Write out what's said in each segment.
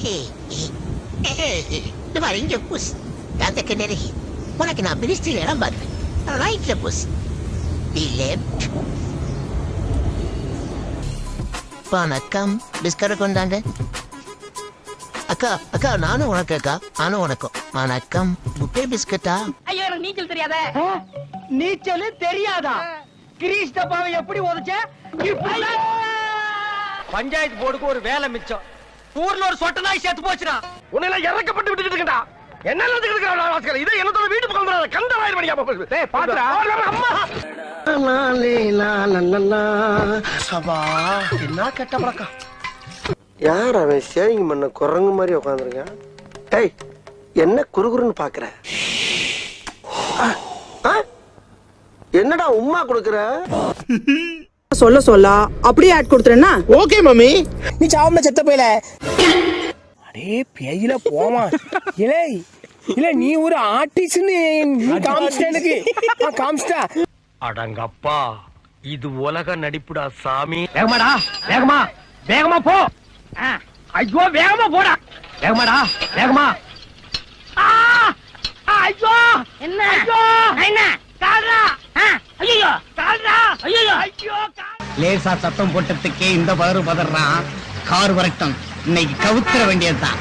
இது மாதிரி இங்க புஷ் அந்த கிணறு உனக்கு நான் மினிஸ்ட்ரியில் இடம் பாருவேன். ரைட்ல புஷ் தி லெஃப்ட். வணக்கம், பிஸ்கரை கொண்டாங்க. அக்கா அக்கா நானும் உனக்கு அக்கா நானும் உனக்கும் வணக்கம். புக்கே பிஸ்கட்டா? ஐயோ எனக்கு நீச்சல் தெரியாத. நீச்சல் தெரியாதா? கிரீஷ் டப்பாவை எப்படி உதைச்ச? பஞ்சாயத்து போர்டுக்கு ஒரு வேலை மிச்சம். ஊர்ல ஒரு சொட்ட நாய் செத்து போச்சுடா. உன்னை இறக்கப்பட்டு விட்டுட்டு இருக்கடா. என்ன நடந்துக்கிட்டு இதை என்னோட வீட்டு பக்கம் வராத. கண்டவாயிரம் மணிக்கு டேய் பாத்துடா. அம்மா சபா என்ன கெட்ட பழக்கம். யார் அவன் சேவிங் பண்ண குரங்கு மாதிரி உட்காந்துருக்கான்? டேய் என்ன குறுகுறுன்னு பாக்குற? என்னடா உம்மா கொடுக்குற? சொல்ல சொல்ல அப்படியே ஆட் கொடுத்துறேன்னா ஓகே மம்மி. நீ சாவமா செத்த போயில. அடே பேயில போமா. இலே இல்ல நீ ஒரு ஆர்டிஸ்ட்னு நீ காமிச்சிட்ட எனக்கு. காமிச்சிட்டா. அடங்கப்பா இது உலக நடிப்புடா சாமி. வேகமாடா வேகமா வேகமா போ. ஐயோ வேகமா போடா. வேகமாடா வேகமா. ஐயோ என்ன ஐயோ என்ன கால்ரா. ஐயோ கால்ரா. ஐயோ ஐயோ லேசா சத்தம் போட்டதுக்கே இந்த பதறான். கார் வரட்டும், இன்னைக்கு கவுத்துற வேண்டியதுதான்.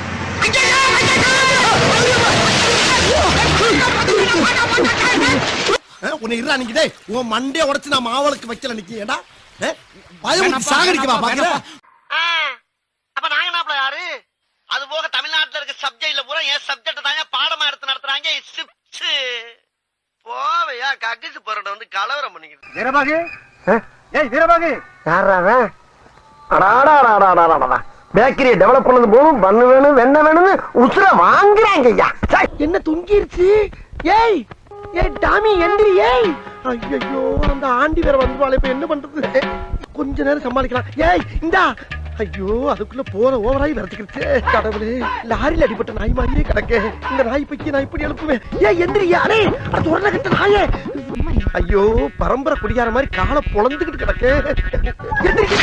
உன்னை இருடா நிக்கிட்டே. உன் மண்டைய உடைச்சு நான் மாவளுக்கு வைக்கல நிக்கியடா. பயமுறுத்தி சாகடிக்கவா பாக்குற? அப்ப நாங்க நாப்ல யாரு? அது போக தமிழ்நாட்டுல இருக்க சப்ஜெக்ட்ல பூரா என் சப்ஜெக்ட் தாங்க பாடமா எடுத்து நடத்துறாங்க. போவையா கக்கிச்சு போறத வந்து கலவரம் பண்ணிக்கிட்டு. வீரபாகு ஏய் வீரபாகு யாரா? அடாடாடாடாடாடா. பேக்கரியை டெவலப் பண்ணது போதும் பண்ணு வேணும் வெண்ண வேணும்னு உசுர வாங்குறாங்க ஐயா. என்ன தொங்கிருச்சு? ஏய் ஏய் டாமி எந்திரி. ஏய் ஐயோ அந்த ஆண்டி வேற வந்துவாளே, இப்ப என்ன பண்றது? கொஞ்ச நேரம் சமாளிக்கலாம். ஏய் இந்தா. ஐயோ அதுக்குள்ள போற ஓவராய் வரதுக்கிடுச்சு. கடவுளே, லாரியில் அடிபட்ட நாய் மாதிரியே கிடக்கு. இந்த நாய் பைக்கு நான் இப்படி எழுப்புவேன். ஏய் எந்திரியா. அடே அது உடனே கிட்ட நாயே. ஐயோ பரம்பரை குடியார மாதிரி காலை பொழந்துகிட்டு கிடக்கு. எந்திரி.